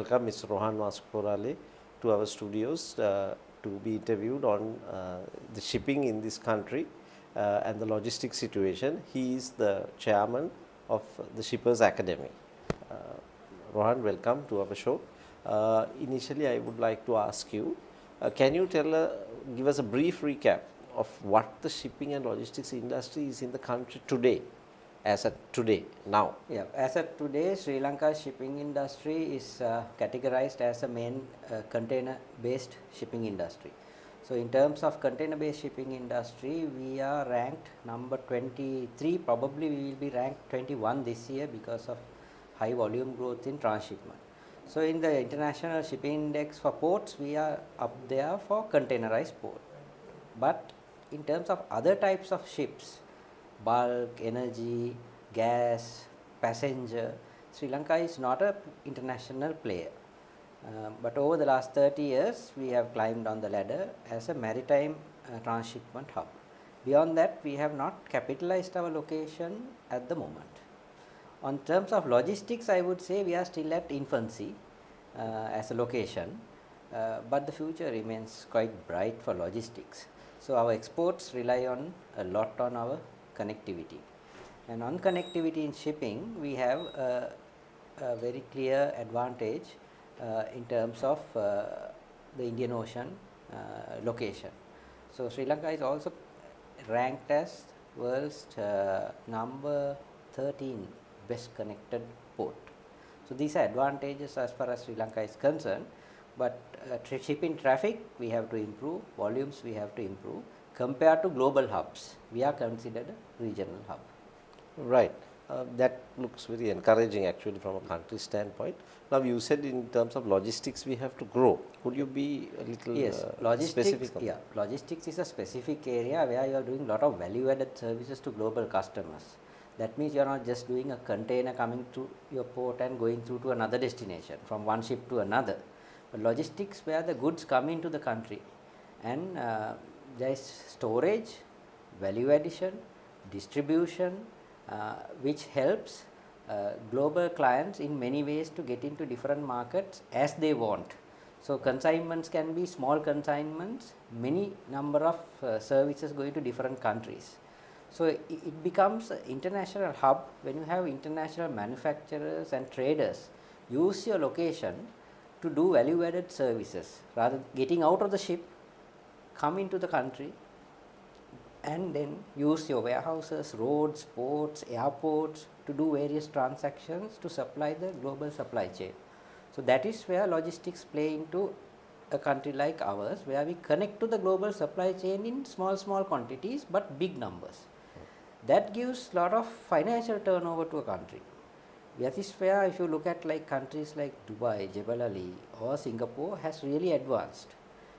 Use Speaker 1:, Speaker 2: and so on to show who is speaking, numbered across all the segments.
Speaker 1: welcome Mr. Rohan to our studios to be interviewed on the shipping in this country and the logistics situation. He is the chairman of the Shippers Academy. Rohan, welcome to our show. Initially, I would like to ask you, can you give us a brief recap of what the shipping and logistics industry is in the country today, as of today, now?
Speaker 2: Yeah, as of today, Sri Lanka's shipping industry is categorized as a main container-based shipping industry. So, in terms of container-based shipping industry, we are ranked number 23. Probably we will be ranked 21 this year because of high volume growth in transshipment. So, in the international shipping index for ports, we are up there for containerized port. But in terms of other types of ships, bulk, energy, gas, passenger, Sri Lanka is not an international player. But over the last 30 years, we have climbed on the ladder as a maritime transshipment hub. Beyond that, we have not capitalized our location at the moment. On terms of logistics, I would say we are still at infancy as a location, but the future remains quite bright for logistics. So, our exports rely on a lot on our connectivity, and on connectivity in shipping we have a very clear advantage in terms of the Indian Ocean location. So, Sri Lanka is also ranked as world's number 13 best connected port. So, these are advantages as far as Sri Lanka is concerned, but shipping traffic we have to improve, volumes we have to improve. Compared to global hubs, we are considered a regional hub.
Speaker 1: Right. That looks very encouraging actually from a country standpoint. Now, you said in terms of logistics we have to grow. Could you be a little specific?
Speaker 2: Yeah, logistics is a specific area where you are doing a lot of value added services to global customers. That means you are not just doing a container coming to your port and going through to another destination from one ship to another. But logistics where the goods come into the country, and there is storage, value addition, distribution, which helps global clients in many ways to get into different markets as they want. So, consignments can be small consignments, many number of services going to different countries. So, it becomes an international hub when you have international manufacturers and traders use your location to do value added services, rather getting out of the ship, come into the country and then use your warehouses, roads, ports, airports to do various transactions to supply the global supply chain. So, that is where logistics play into a country like ours, where we connect to the global supply chain in small quantities but big numbers. That gives lot of financial turnover to a country. That is where if you look at like countries like Dubai, Jebel Ali or Singapore has really advanced,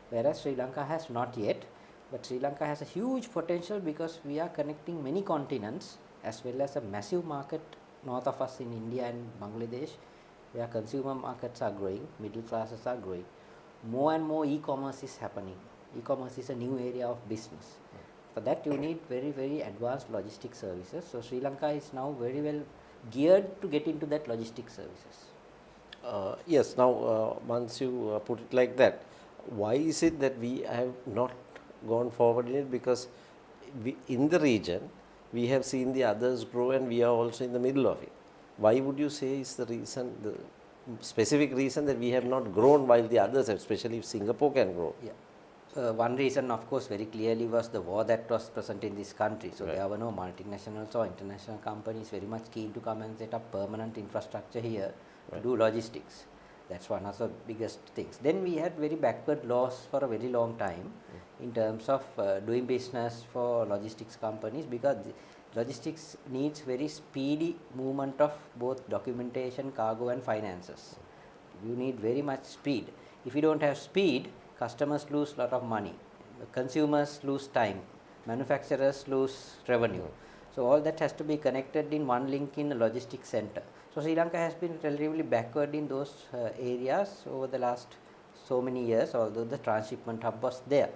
Speaker 2: whereas Sri Lanka has not yet. But Sri Lanka has a huge potential because we are connecting many continents as well as a massive market north of us in India and Bangladesh, where consumer markets are growing, middle classes are growing. More and more e-commerce is happening. E-commerce is a new area of business. For that you need very advanced logistics services. So, Sri Lanka is now very well geared to get into that logistics services.
Speaker 1: Yes, now once you put it like that, why is it that we have not gone forward in it? Because in the region we have seen the others grow and we are also in the middle of it. Why would you say is the reason, the specific reason that we have not grown while the others have, especially if Singapore can grow?
Speaker 2: Yeah. One reason of course very clearly was the war that was present in this country. So, there were no multinationals or international companies very much keen to come and set up permanent infrastructure here to do logistics. That is one of the biggest things. Then we had very backward laws for a very long time in terms of doing business for logistics companies, because logistics needs very speedy movement of both documentation, cargo and finances. You need very much speed. If you do not have speed, customers lose lot of money, consumers lose time, manufacturers lose revenue. So, all that has to be connected in one link in a logistics center. So, Sri Lanka has been relatively backward in those areas over the last so many years, although the transshipment hub was there.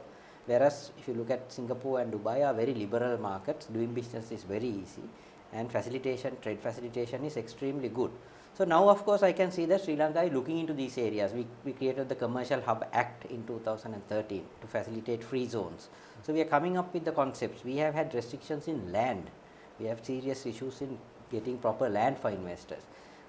Speaker 2: Whereas, if you look at Singapore and Dubai are very liberal markets, doing business is very easy and facilitation, trade facilitation is extremely good. So now of course I can see that Sri Lanka is looking into these areas. We created the Commercial Hub Act in 2013 to facilitate free zones. So we are coming up with the concepts. We have had restrictions in land. We have serious issues in getting proper land for investors.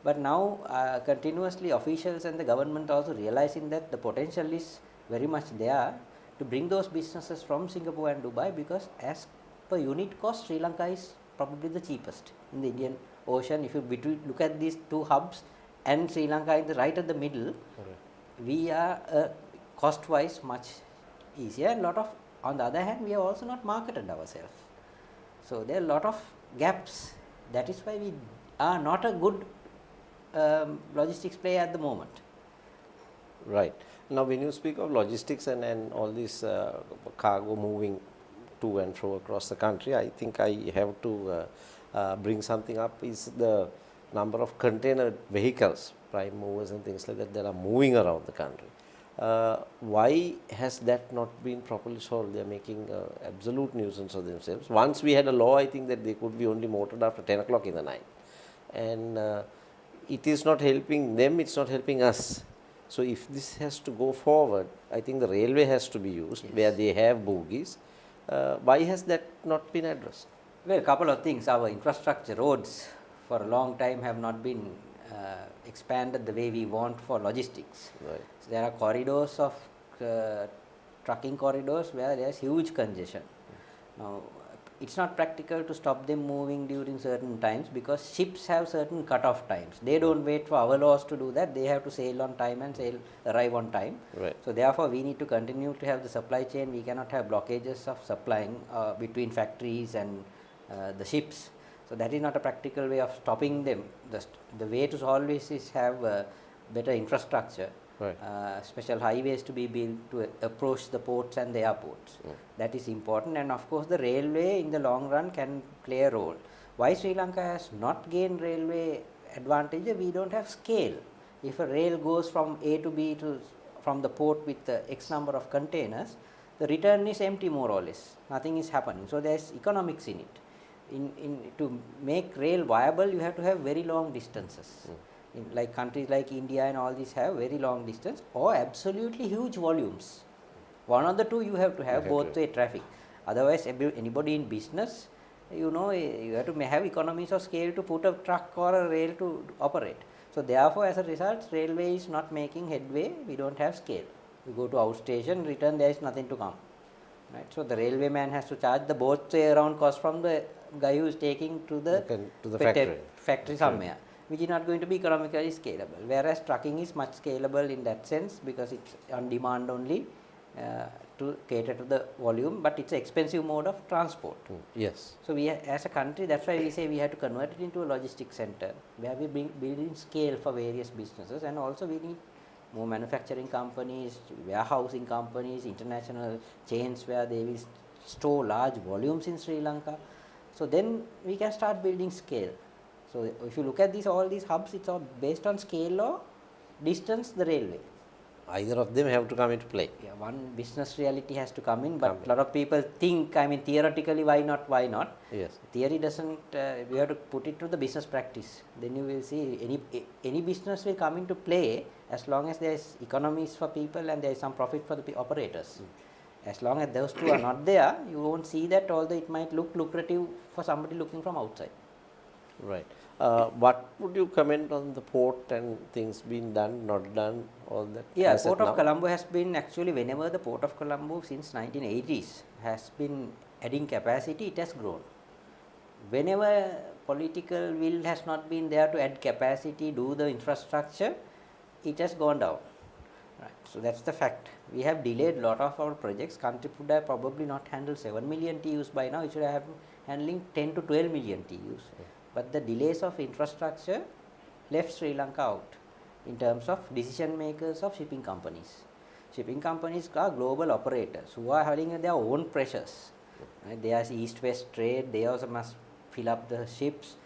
Speaker 2: But now continuously officials and the government also realizing that the potential is very much there to bring those businesses from Singapore and Dubai, because as per unit cost Sri Lanka is probably the cheapest in the Indian Ocean. If you look at these two hubs and Sri Lanka is right at the middle, we are cost wise much easier, and lot of, on the other hand, we have also not marketed ourselves. So there are a lot of gaps. That is why we are not a good logistics player at the moment.
Speaker 1: Right. Now, when you speak of logistics and all this cargo moving to and fro across the country, I think I have to bring something up, is the number of container vehicles, prime movers and things like that are moving around the country. Why has that not been properly solved? They are making absolute nuisance of themselves. Once we had a law, I think that they could be only motored after 10 o'clock in the night. And it is not helping them, it's not helping us. So if this has to go forward, I think the railway has to be used, where they have bogies. Why has that not been addressed?
Speaker 2: Well, a couple of things. Our infrastructure, roads, for a long time have not been expanded the way we want for logistics.
Speaker 1: Right.
Speaker 2: So there are corridors of trucking corridors where there is huge congestion. Now, it's not practical to stop them moving during certain times, because ships have certain cut-off times. They don't wait for our laws to do that. They have to sail on time and arrive on time.
Speaker 1: Right.
Speaker 2: So therefore, we need to continue to have the supply chain. We cannot have blockages of supplying between factories and the ships. So that is not a practical way of stopping them. The way to solve this is have better infrastructure.
Speaker 1: Right.
Speaker 2: Special highways to be built to approach the ports and the airports. That is important, and of course the railway in the long run can play a role. Why Sri Lanka has not gained railway advantage? We don't have scale. If a rail goes from A to B from the port with X number of containers, the return is empty more or less. Nothing is happening. So there is economics in it. To make rail viable, you have to have very long distances. Like countries like India and all these have very long distance or absolutely huge volumes. One of the two you have to have both way traffic. Otherwise, anybody in business, you have to have economies of scale to put a truck or a rail to operate. So therefore, as a result, railway is not making headway. We don't have scale. We go to outstation, return, there is nothing to come. Right? So the railway man has to charge the both way around cost from the guy who is taking to the factory somewhere, which is not going to be economically scalable. Whereas trucking is much scalable in that sense, because it's on demand only to cater to the volume, but it's an expensive mode of transport.
Speaker 1: Yes.
Speaker 2: So we as a country, that's why we say we have to convert it into a logistics center where we build in scale for various businesses, and also we need more manufacturing companies, warehousing companies, international chains where they will store large volumes in Sri Lanka. So then we can start building scale. So if you look at all these hubs, it's all based on scale or distance, the railway.
Speaker 1: Either of them have to come into play.
Speaker 2: Yeah, one business reality has to come in, but a lot of people think, theoretically, why not?
Speaker 1: Yes.
Speaker 2: Theory doesn't, we have to put it to the business practice. Then you will see any business will come into play as long as there is economies for people and there is some profit for the operators. As long as those two are not there, you won't see that, although it might look lucrative for somebody looking from outside.
Speaker 1: Right. What would you comment on the port and things being done, not done, all that?
Speaker 2: Yeah, Port of Colombo has been actually, whenever the Port of Colombo since 1980s has been adding capacity, it has grown. Whenever political will has not been there to add capacity, do the infrastructure, it has gone down. Right. So that's the fact. We have delayed a lot of our projects. Country could have probably not handled 7 million TEUs by now. It should have handling 10 to 12 million TEUs. But the delays of infrastructure left Sri Lanka out in terms of decision makers of shipping companies. Shipping companies are global operators who are having their own pressures. Right? There is east-west trade. They also must fill up the ships.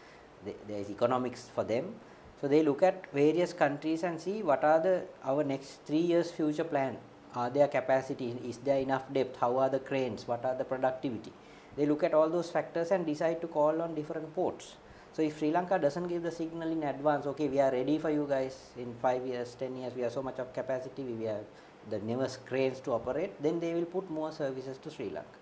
Speaker 2: There is economics for them. So they look at various countries and see what are our next 3 years future plan. Are there capacity? Is there enough depth? How are the cranes? What are the productivity? They look at all those factors and decide to call on different ports. So if Sri Lanka doesn't give the signal in advance, okay, we are ready for you guys in 5 years, 10 years, we have so much of capacity, we have the newest cranes to operate, then they will put more services to Sri Lanka.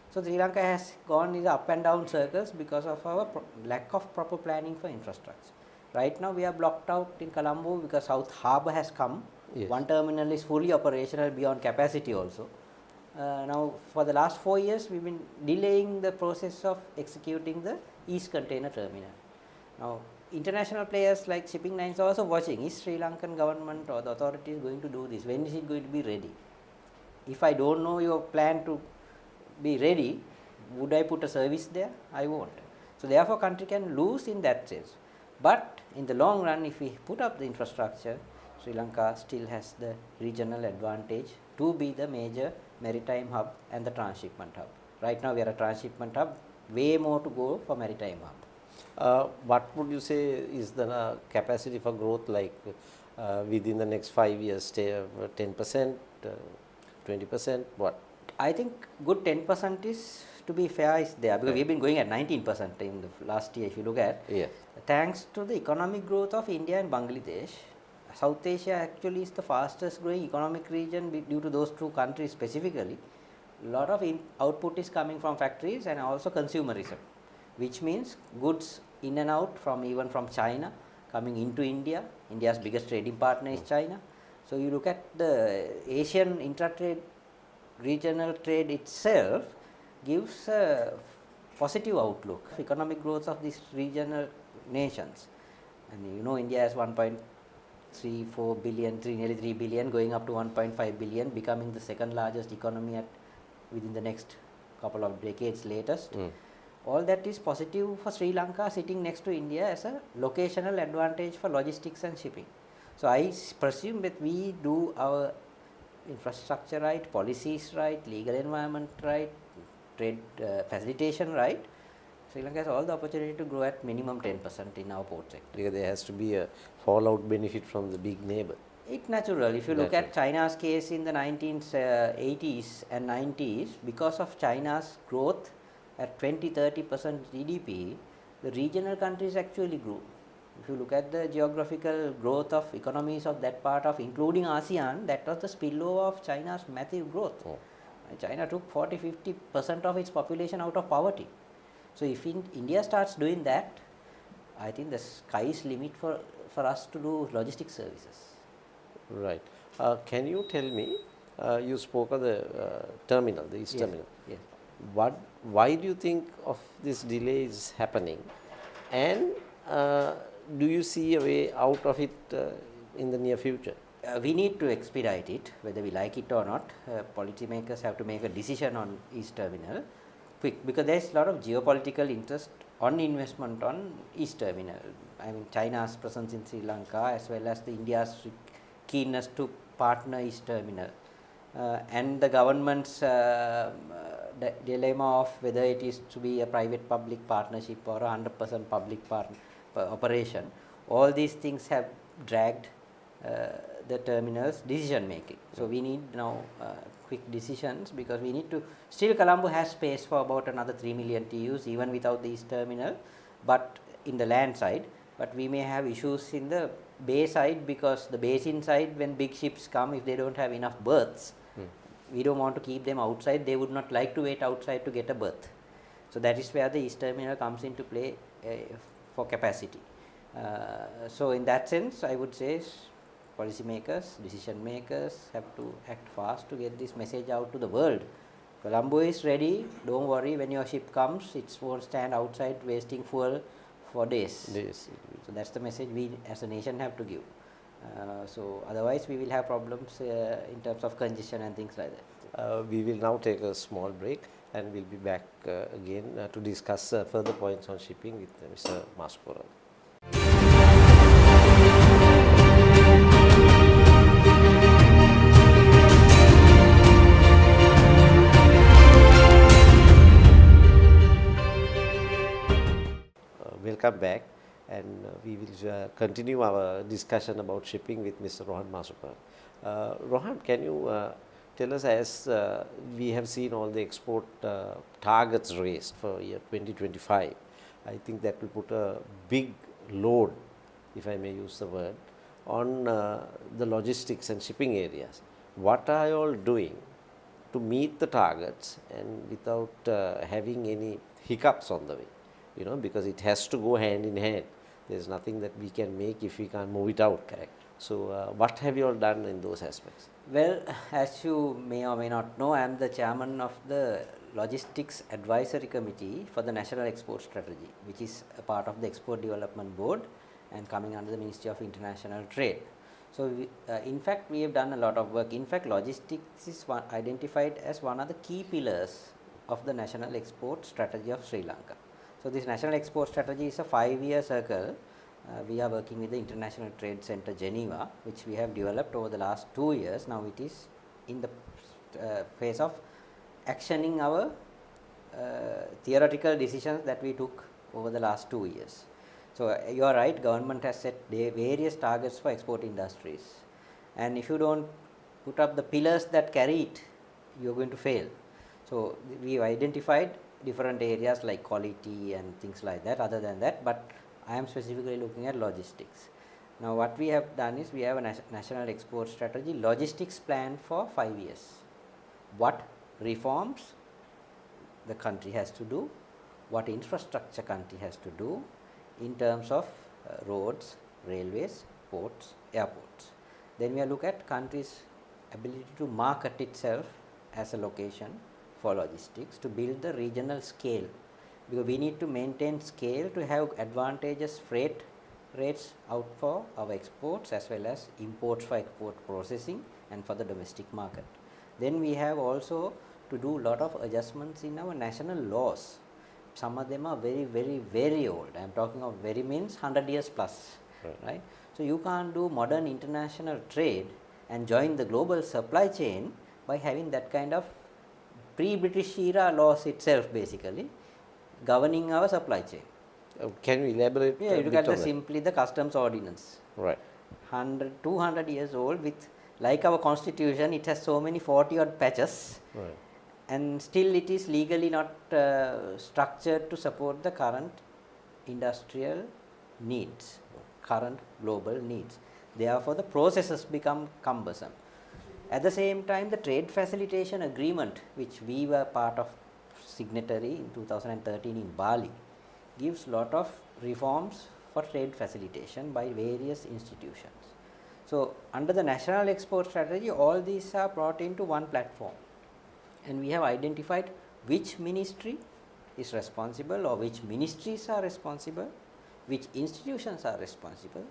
Speaker 2: So Sri Lanka has gone in the up and down circles because of our lack of proper planning for infrastructure. Right now we are blocked out in Colombo because South Harbour has come.
Speaker 1: Yes.
Speaker 2: One terminal is fully operational beyond capacity also. Now for the last 4 years we've been delaying the process of executing the East Container Terminal. Now international players like shipping lines are also watching, is Sri Lankan government or the authorities going to do this, when is it going to be ready? If I don't know your plan to be ready, would I put a service there? I won't. So therefore country can lose in that sense. But in the long run, if we put up the infrastructure, Sri Lanka still has the regional advantage to be the major maritime hub and the transshipment hub. Right now we are a transshipment hub, way more to go for maritime hub.
Speaker 1: What would you say is the capacity for growth, like within the next 5 years, stay 10%, 20%, what?
Speaker 2: I think good 10% is, to be fair, is there, because we've been going at 19% in the last year if you look at.
Speaker 1: Yes.
Speaker 2: Thanks to the economic growth of India and Bangladesh, South Asia actually is the fastest growing economic region due to those two countries specifically. A lot of output is coming from factories and also consumerism, which means goods in and out from even from China coming into India. India's biggest trading partner is China. So you look at the Asian intra-trade, regional trade itself gives a positive outlook. Economic growth of these regional nations, and you know India has 1.34 billion, nearly 3 billion, going up to 1.5 billion, becoming the second largest economy within the next couple of decades latest. All that is positive for Sri Lanka sitting next to India as a locational advantage for logistics and shipping. So I presume that we do our infrastructure right, policies right, legal environment right, trade facilitation right, Sri Lanka has all the opportunity to grow at minimum 10% in our port sector.
Speaker 1: Because there has to be a fallout benefit from the big neighbor.
Speaker 2: It's natural. If you look at China's case in the 1980s and 90s, because of China's growth at 20-30% GDP, the regional countries actually grew. If you look at the geographical growth of economies of that part of, including ASEAN, that was the spillover of China's massive growth. China took 40-50% of its population out of poverty. So if India starts doing that, I think the sky is limit for us to do logistics services.
Speaker 1: Right. Can you tell me, you spoke of the terminal, the East Terminal.
Speaker 2: Yes.
Speaker 1: Why do you think of this delay is happening, and do you see a way out of it in the near future?
Speaker 2: We need to expedite it, whether we like it or not. Policymakers have to make a decision on East Terminal quick, because there is a lot of geopolitical interest on investment on East Terminal. I mean, China's presence in Sri Lanka as well as the India's keenness to partner East Terminal, and the government's dilemma of whether it is to be a private-public partnership or a 100% public operation. All these things have dragged the terminal's decision making. So we need now quick decisions, because we need to, still Colombo has space for about another 3 million TEUs even without the East Terminal, but in the land side, but we may have issues in the bay side, because the basin side, when big ships come, if they don't have enough berths, we don't want to keep them outside. They would not like to wait outside to get a berth. So that is where the East Terminal comes into play for capacity. So in that sense, I would say policymakers, decision makers have to act fast to get this message out to the world. Colombo is ready. Don't worry, when your ship comes, it won't stand outside wasting fuel for days. So that's the message we as a nation have to give. So otherwise we will have problems in terms of congestion and things like that.
Speaker 1: We will now take a small break, and we'll be back again to discuss further points on shipping with Mr. Masakorala. Welcome back, and we will continue our discussion about shipping with Mr. Rohan Masakorala. Rohan, can you tell us, as we have seen all the export targets raised for year 2025, I think that will put a big load, if I may use the word, on the logistics and shipping areas. What are you all doing to meet the targets and without having any hiccups on the way? You know, because it has to go hand in hand. There's nothing that we can make if we can't move it out.
Speaker 2: Correct.
Speaker 1: So, what have you all done in those aspects?
Speaker 2: Well, as you may or may not know, I am the chairman of the Logistics Advisory Committee for the National Export Strategy, which is a part of the Export Development Board and coming under the Ministry of International Trade. So, in fact, we have done a lot of work. In fact, logistics is identified as one of the key pillars of the National Export Strategy of Sri Lanka. So, this National Export Strategy is a 5-year circle. We are working with the International Trade Center Geneva, which we have developed over the last 2 years. Now it is in the phase of actioning our theoretical decisions that we took over the last 2 years. So you are right, government has set various targets for export industries, and if you don't put up the pillars that carry it, you are going to fail. So we have identified different areas like quality and things like that. Other than that, but I am specifically looking at logistics. Now what we have done is we have a national export strategy logistics plan for 5 years. What reforms the country has to do, what infrastructure country has to do in terms of roads, railways, ports, airports. Then we look at country's ability to market itself as a location for logistics to build the regional scale, because we need to maintain scale to have advantageous freight rates out for our exports as well as imports for export processing and for the domestic market. Then we have also to do lot of adjustments in our national laws. Some of them are very old. I am talking of very means 100 years plus, right? So you can't do modern international trade and join the global supply chain by having that kind of pre-British era laws itself basically governing our supply chain.
Speaker 1: Can you elaborate?
Speaker 2: Yeah, you look at simply the customs ordinance.
Speaker 1: Right.
Speaker 2: 200 years old with, like our constitution, it has so many 40 odd patches.
Speaker 1: Right.
Speaker 2: And still it is legally not structured to support the current industrial needs, current global needs. Therefore, the processes become cumbersome. At the same time, the trade facilitation agreement, which we were part of signatory in 2013 in Bali, gives lot of reforms for trade facilitation by various institutions. So, under the national export strategy, all these are brought into one platform, and we have identified which ministry is responsible or which ministries are responsible, which institutions are responsible,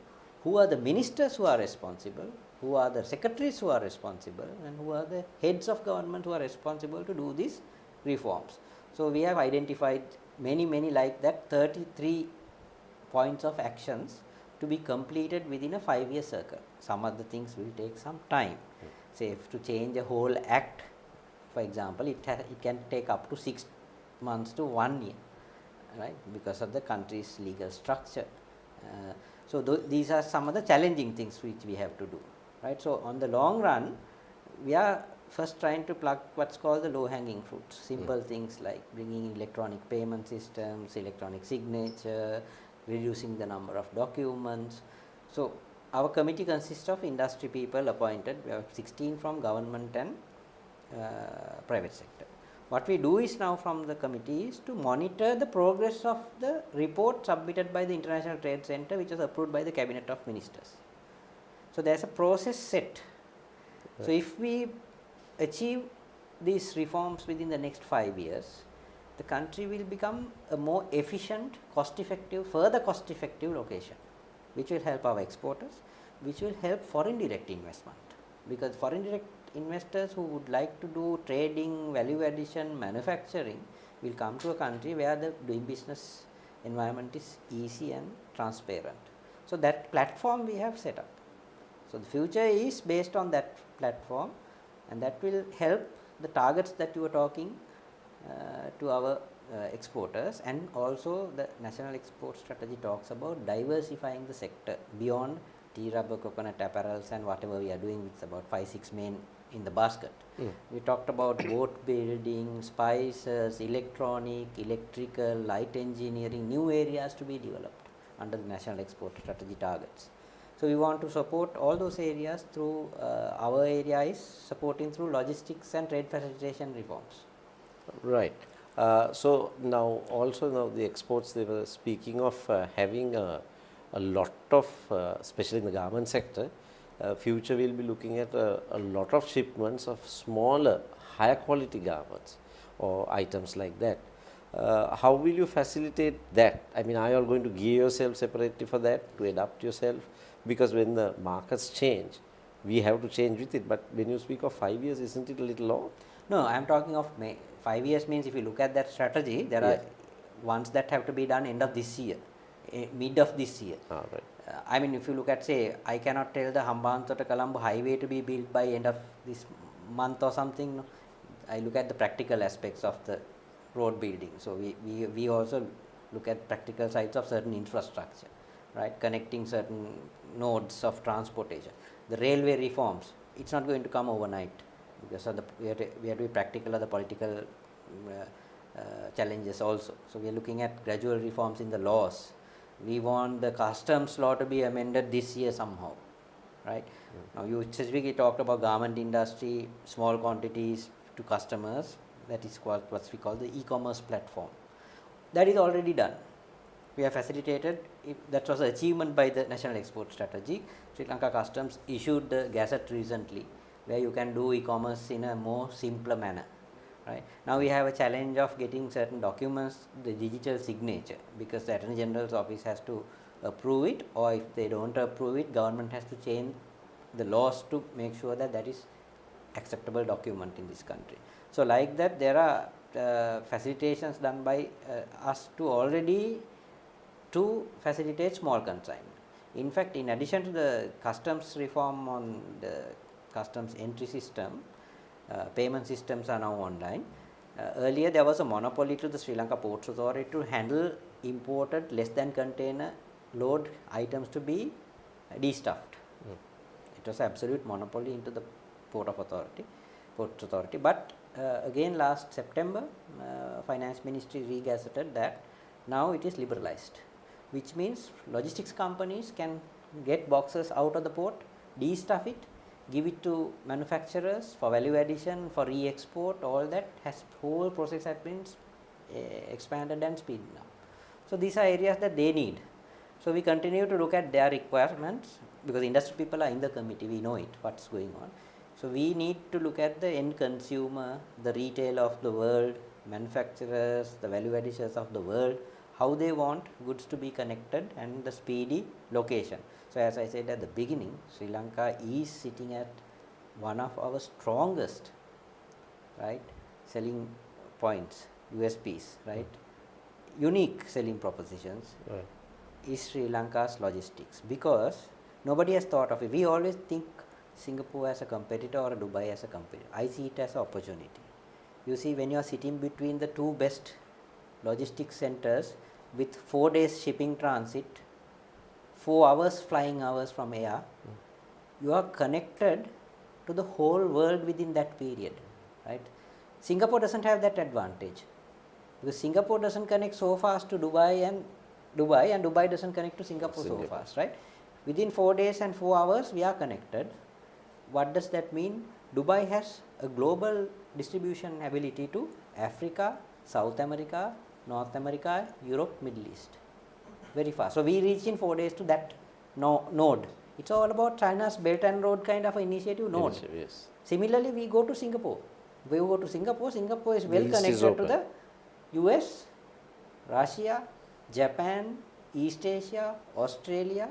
Speaker 2: who are the ministers who are responsible, who are the secretaries who are responsible, and who are the heads of government who are responsible to do these reforms. So we have identified many like that 33 points of actions to be completed within a 5-year circle. Some of the things will take some time. Say if to change a whole act, for example, it can take up to 6 months to 1 year, right, because of the country's legal structure. So these are some of the challenging things which we have to do, right. So on the long run, we are first trying to plug what's called the low hanging fruits, simple things like bringing electronic payment systems, electronic signature, reducing the number of documents. So our committee consists of industry people appointed. We have 16 from government and private sector. What we do is now from the committee is to monitor the progress of the report submitted by the International Trade Center, which was approved by the Cabinet of Ministers. So there is a process set. Right. So if we achieve these reforms within the next 5 years, the country will become a more efficient, cost-effective, further cost-effective location, which will help our exporters, which will help foreign direct investment, because foreign direct investors who would like to do trading, value addition, manufacturing will come to a country where the doing business environment is easy and transparent. So that platform we have set up. So the future is based on that platform, and that will help the targets that you were talking to our exporters. And also the national export strategy talks about diversifying the sector beyond tea, rubber, coconut, apparels, and whatever we are doing, it's about 5-6 main in the basket. We talked about boat building, spices, electronic, electrical, light engineering, new areas to be developed under the National Export Strategy targets. So we want to support all those areas through our area is supporting through logistics and trade facilitation reforms.
Speaker 1: Right. So now also now the exports, they were speaking of having a lot of, especially in the garment sector, future will be looking at a lot of shipments of smaller, higher quality garments or items like that. How will you facilitate that? I mean, are you all going to gear yourself separately for that, to adapt yourself? Because when the markets change, we have to change with it. But when you speak of 5 years, isn't it a little long?
Speaker 2: No, I am talking of 5 years means if you look at that strategy, there are ones that have to be done end of this year, mid of this year.
Speaker 1: Right.
Speaker 2: I mean, if you look at, say, I cannot tell the Hambantota Colombo highway to be built by end of this month or something. No. I look at the practical aspects of the road building. So we also look at practical sides of certain infrastructure, right? Connecting certain nodes of transportation. The railway reforms, it's not going to come overnight because of we have to be practical of the political challenges also. So we are looking at gradual reforms in the laws. We want the customs law to be amended this year somehow, right? Now you specifically talked about garment industry, small quantities to customers. That is what we call the e-commerce platform. That is already done. We have facilitated. That was an achievement by the National Export Strategy. Sri Lanka Customs issued the gazette recently, where you can do e-commerce in a more simpler manner. Right. Now we have a challenge of getting certain documents, the digital signature, because the Attorney General's office has to approve it, or if they don't approve it, government has to change the laws to make sure that that is acceptable document in this country. So like that, there are facilitations done by us to already to facilitate small consignment. In fact, in addition to the customs reform on the customs entry system, payment systems are now online. Earlier there was a monopoly to the Sri Lanka Ports Authority to handle imported less than container load items to be de-stuffed. It was absolute monopoly into the Ports Authority. But again last September, Finance Ministry re-gazetted that now it is liberalized, which means logistics companies can get boxes out of the port, de-stuff it, give it to manufacturers for value addition, for re-export. All that whole process has been expanded and speeded up. So these are areas that they need. So we continue to look at their requirements, because industry people are in the committee, we know it, what's going on. So we need to look at the end consumer, the retail of the world, manufacturers, the value additions of the world, how they want goods to be connected, and the speedy location. So as I said at the beginning, Sri Lanka is sitting at one of our strongest, right, selling points, USPs, right, unique selling propositions, is Sri Lanka's logistics, because nobody has thought of it. We always think Singapore as a competitor or Dubai as a competitor. I see it as an opportunity. You see, when you are sitting between the two best logistics centers with 4 days shipping transit, 4 hours flying hours from air, you are connected to the whole world within that period, right? Singapore doesn't have that advantage, because Singapore doesn't connect so fast to Dubai, and Dubai doesn't connect to Singapore so fast, right? Within 4 days and 4 hours, we are connected. What does that mean? Dubai has a global distribution ability to Africa, South America, North America, Europe, Middle East, very fast. So we reach in 4 days to that node. It's all about China's Belt and Road kind of initiative node.
Speaker 1: Yes.
Speaker 2: Similarly, we go to Singapore. Singapore is well connected to the US, Russia, Japan, East Asia, Australia.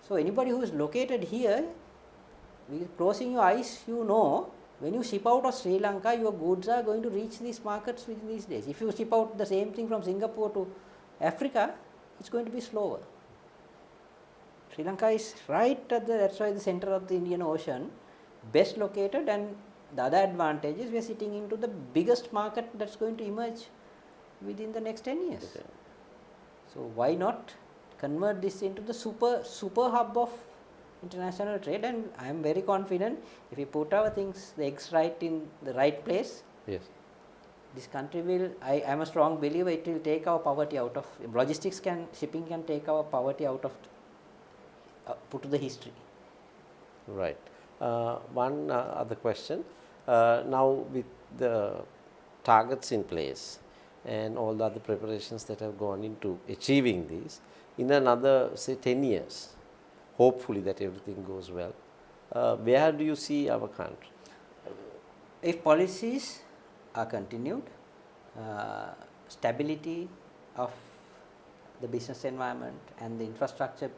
Speaker 2: So anybody who is located here, closing your eyes, you know, when you ship out of Sri Lanka, your goods are going to reach these markets within these days. If you ship out the same thing from Singapore to Africa, it's going to be slower. Sri Lanka is right at that's why the center of the Indian Ocean, best located, and the other advantage is we are sitting into the biggest market that's going to emerge within the next 10 years.
Speaker 1: Okay.
Speaker 2: So why not convert this into the super hub of international trade, and I am very confident if we put our things, the eggs right in the right place,
Speaker 1: Yes.
Speaker 2: this country will, I am a strong believer, it will take our poverty out of, logistics can, shipping can take our poverty out of, put to the history.
Speaker 1: Right. One other question. Now, with the targets in place and all the other preparations that have gone into achieving these, in another, say, 10 years, hopefully that everything goes well, where do you see our country?
Speaker 2: If policies are continued, stability of the business environment and the infrastructure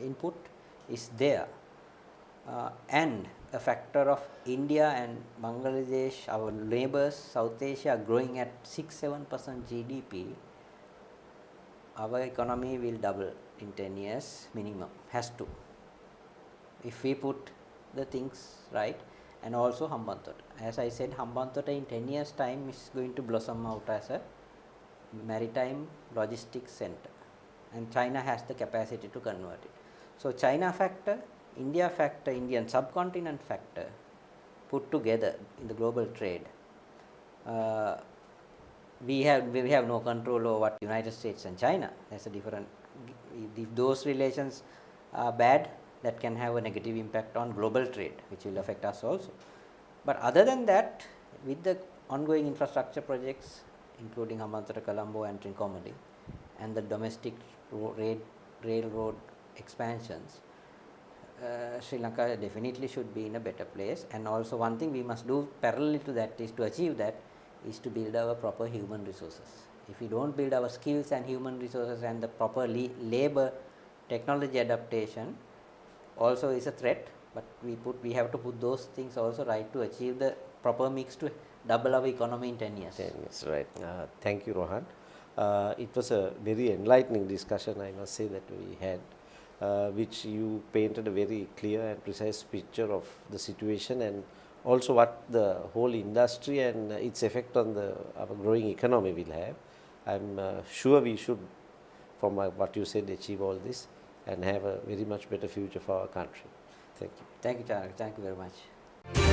Speaker 2: input is there, and a factor of India and Bangladesh, our neighbors, South Asia, growing at 6-7% GDP, our economy will double in 10 years minimum, has to, if we put the things right. And also Hambantota. As I said, Hambantota in 10 years time is going to blossom out as a maritime logistics center, and China has the capacity to convert it. So China factor, India factor, Indian subcontinent factor put together in the global trade, we have no control over what United States and China. That's a different. If those relations are bad, that can have a negative impact on global trade, which will affect us also. But other than that, with the ongoing infrastructure projects, including Hambantota, Colombo and Trincomalee, and the domestic railroad expansions, Sri Lanka definitely should be in a better place. And also one thing we must do parallel to that is to achieve that is to build our proper human resources. If we don't build our skills and human resources and the proper labor technology adaptation also is a threat, but we have to put those things also right to achieve the proper mix to double our economy in 10 years.
Speaker 1: 10 years, right. Thank you, Rohan. It was a very enlightening discussion, I must say, that we had, which you painted a very clear and precise picture of the situation and also what the whole industry and its effect on our growing economy will have. I'm sure we should, from what you said, achieve all this and have a very much better future for our country. Thank you.
Speaker 2: Thank you, Chanaka. Thank you very much.